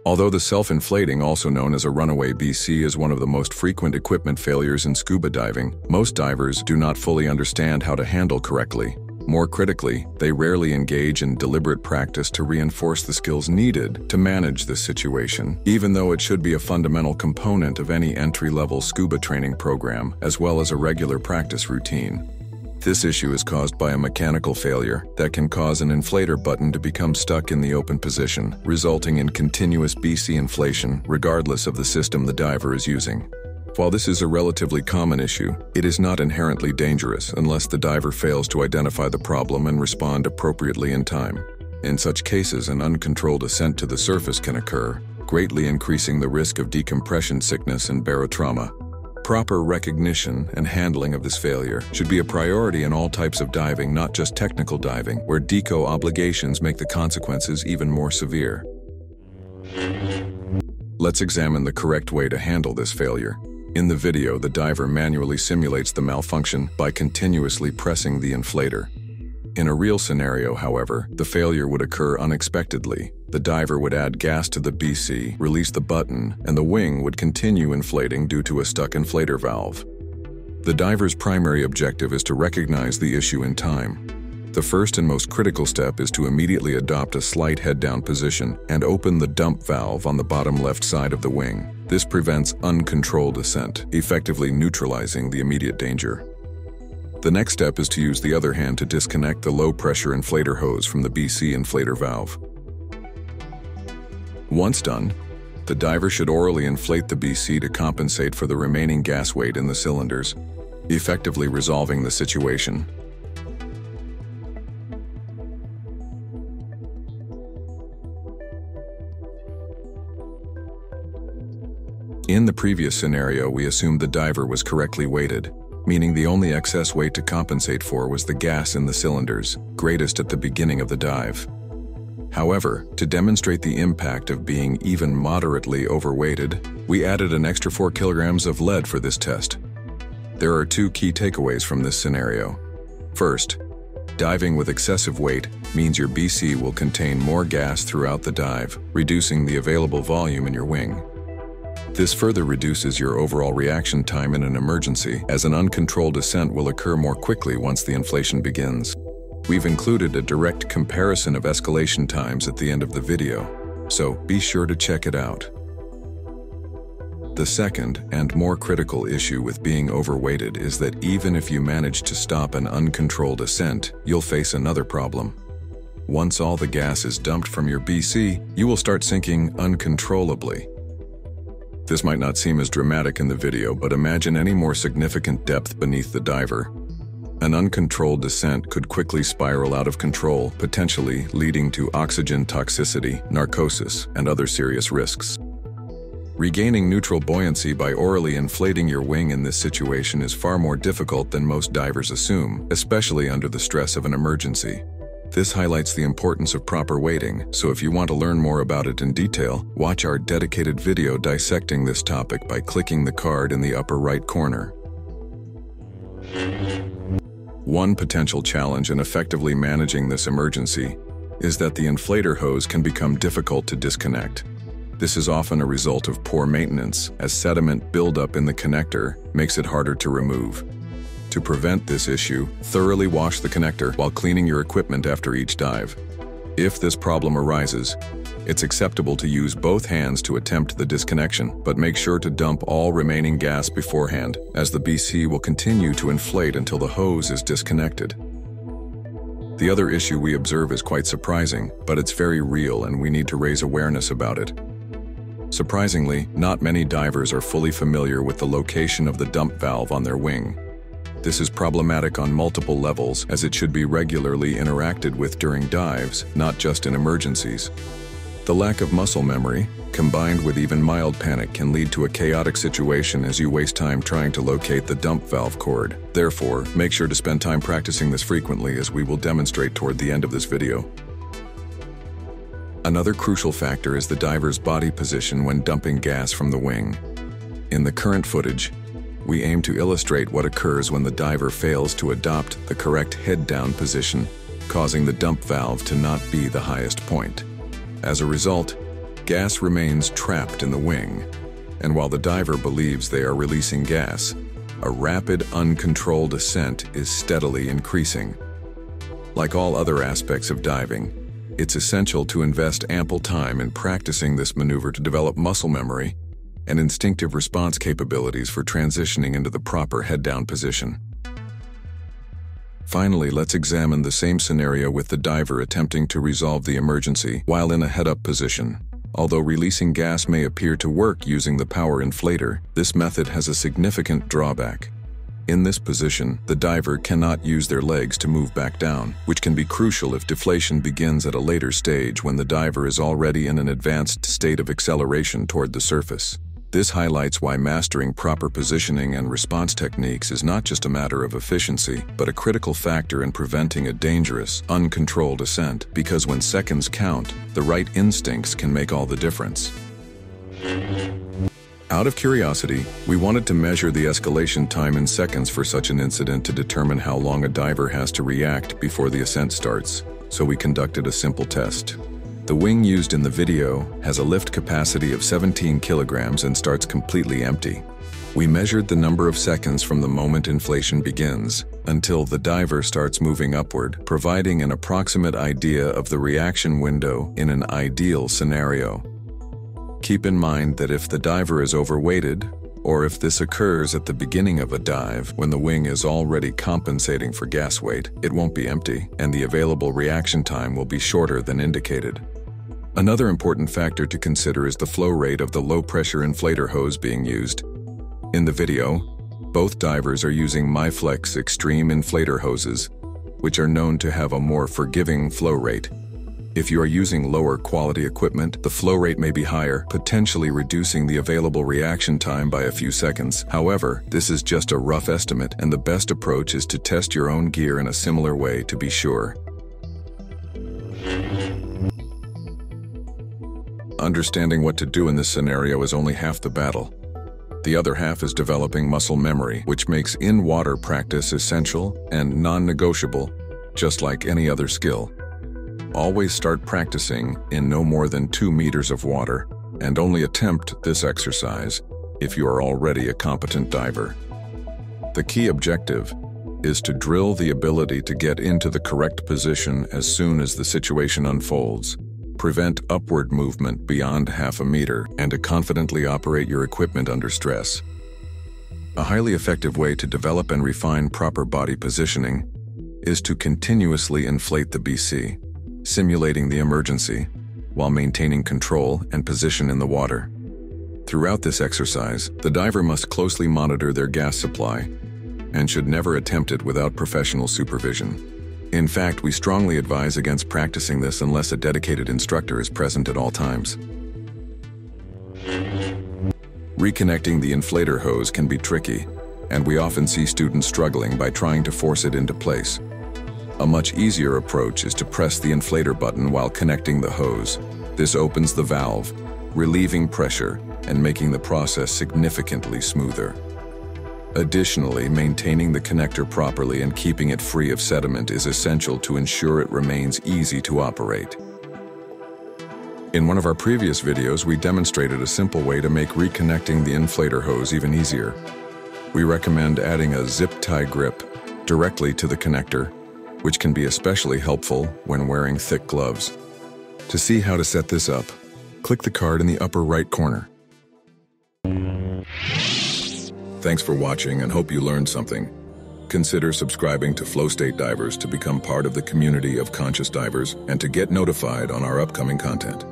Although the self-inflating, also known as a runaway BC, is one of the most frequent equipment failures in scuba diving, most divers do not fully understand how to handle correctly. More critically, they rarely engage in deliberate practice to reinforce the skills needed to manage this situation, even though it should be a fundamental component of any entry-level scuba training program, as well as a regular practice routine. This issue is caused by a mechanical failure that can cause an inflator button to become stuck in the open position, resulting in continuous BC inflation regardless of the system the diver is using. While this is a relatively common issue, it is not inherently dangerous unless the diver fails to identify the problem and respond appropriately in time. In such cases, an uncontrolled ascent to the surface can occur, greatly increasing the risk of decompression sickness and barotrauma. Proper recognition and handling of this failure should be a priority in all types of diving, not just technical diving, where deco obligations make the consequences even more severe. Let's examine the correct way to handle this failure. In the video, the diver manually simulates the malfunction by continuously pressing the inflator. In a real scenario, however, the failure would occur unexpectedly. The diver would add gas to the BC, release the button, and the wing would continue inflating due to a stuck inflator valve. The diver's primary objective is to recognize the issue in time. The first and most critical step is to immediately adopt a slight head-down position and open the dump valve on the bottom left side of the wing. This prevents uncontrolled ascent, effectively neutralizing the immediate danger. The next step is to use the other hand to disconnect the low-pressure inflator hose from the BC inflator valve. Once done, the diver should orally inflate the BC to compensate for the remaining gas weight in the cylinders, effectively resolving the situation. In the previous scenario, we assumed the diver was correctly weighted, meaning the only excess weight to compensate for was the gas in the cylinders, greatest at the beginning of the dive. However, to demonstrate the impact of being even moderately overweighted, we added an extra 4 kilograms of lead for this test. There are two key takeaways from this scenario. First, diving with excessive weight means your BC will contain more gas throughout the dive, reducing the available volume in your wing. This further reduces your overall reaction time in an emergency, as an uncontrolled ascent will occur more quickly once the inflation begins. We've included a direct comparison of escalation times at the end of the video, so be sure to check it out. The second and more critical issue with being overweighted is that even if you manage to stop an uncontrolled ascent, you'll face another problem. Once all the gas is dumped from your BC, you will start sinking uncontrollably. This might not seem as dramatic in the video, but imagine any more significant depth beneath the diver. An uncontrolled descent could quickly spiral out of control, potentially leading to oxygen toxicity, narcosis, and other serious risks. Regaining neutral buoyancy by orally inflating your wing in this situation is far more difficult than most divers assume, especially under the stress of an emergency. This highlights the importance of proper weighting, so if you want to learn more about it in detail, watch our dedicated video dissecting this topic by clicking the card in the upper right corner. One potential challenge in effectively managing this emergency is that the inflator hose can become difficult to disconnect. This is often a result of poor maintenance, as sediment buildup in the connector makes it harder to remove. To prevent this issue, thoroughly wash the connector while cleaning your equipment after each dive. If this problem arises, it's acceptable to use both hands to attempt the disconnection, but make sure to dump all remaining gas beforehand, as the BC will continue to inflate until the hose is disconnected. The other issue we observe is quite surprising, but it's very real and we need to raise awareness about it. Surprisingly, not many divers are fully familiar with the location of the dump valve on their wing. This is problematic on multiple levels, as it should be regularly interacted with during dives, not just in emergencies. The lack of muscle memory, combined with even mild panic, can lead to a chaotic situation as you waste time trying to locate the dump valve cord. Therefore, make sure to spend time practicing this frequently, as we will demonstrate toward the end of this video. Another crucial factor is the diver's body position when dumping gas from the wing. In the current footage, we aim to illustrate what occurs when the diver fails to adopt the correct head-down position, causing the dump valve to not be the highest point. As a result, Gas remains trapped in the wing, and while the diver believes they are releasing gas, a rapid, uncontrolled ascent is steadily increasing. Like all other aspects of diving, it's essential to invest ample time in practicing this maneuver to develop muscle memory and instinctive response capabilities for transitioning into the proper head-down position. Finally, let's examine the same scenario with the diver attempting to resolve the emergency while in a head-up position. Although releasing gas may appear to work using the power inflator, this method has a significant drawback. In this position, the diver cannot use their legs to move back down, which can be crucial if deflation begins at a later stage when the diver is already in an advanced state of acceleration toward the surface. This highlights why mastering proper positioning and response techniques is not just a matter of efficiency, but a critical factor in preventing a dangerous, uncontrolled ascent, because when seconds count, the right instincts can make all the difference. Out of curiosity, we wanted to measure the escalation time in seconds for such an incident to determine how long a diver has to react before the ascent starts, so we conducted a simple test. The wing used in the video has a lift capacity of 17 kilograms and starts completely empty. We measured the number of seconds from the moment inflation begins until the diver starts moving upward, providing an approximate idea of the reaction window in an ideal scenario. Keep in mind that if the diver is overweighted, or if this occurs at the beginning of a dive when the wing is already compensating for gas weight, it won't be empty, and the available reaction time will be shorter than indicated. Another important factor to consider is the flow rate of the low-pressure inflator hose being used. In the video, both divers are using MyFlex Extreme inflator hoses, which are known to have a more forgiving flow rate. If you are using lower quality equipment, the flow rate may be higher, potentially reducing the available reaction time by a few seconds. However, this is just a rough estimate, and the best approach is to test your own gear in a similar way to be sure. Understanding what to do in this scenario is only half the battle. The other half is developing muscle memory, which makes in-water practice essential and non-negotiable, just like any other skill. Always start practicing in no more than 2 meters of water, and only attempt this exercise if you are already a competent diver. The key objective is to drill the ability to get into the correct position as soon as the situation unfolds, prevent upward movement beyond half a meter, and to confidently operate your equipment under stress. A highly effective way to develop and refine proper body positioning is to continuously inflate the BC, simulating the emergency, while maintaining control and position in the water. Throughout this exercise, the diver must closely monitor their gas supply and should never attempt it without professional supervision. In fact, we strongly advise against practicing this unless a dedicated instructor is present at all times. Reconnecting the inflator hose can be tricky, and we often see students struggling by trying to force it into place. A much easier approach is to press the inflator button while connecting the hose. This opens the valve, relieving pressure and making the process significantly smoother. Additionally, maintaining the connector properly and keeping it free of sediment is essential to ensure it remains easy to operate. In one of our previous videos, we demonstrated a simple way to make reconnecting the inflator hose even easier. We recommend adding a zip tie grip directly to the connector, which can be especially helpful when wearing thick gloves. To see how to set this up, click the card in the upper right corner. Thanks for watching and hope you learned something. Consider subscribing to Flow State Divers to become part of the community of conscious divers and to get notified on our upcoming content.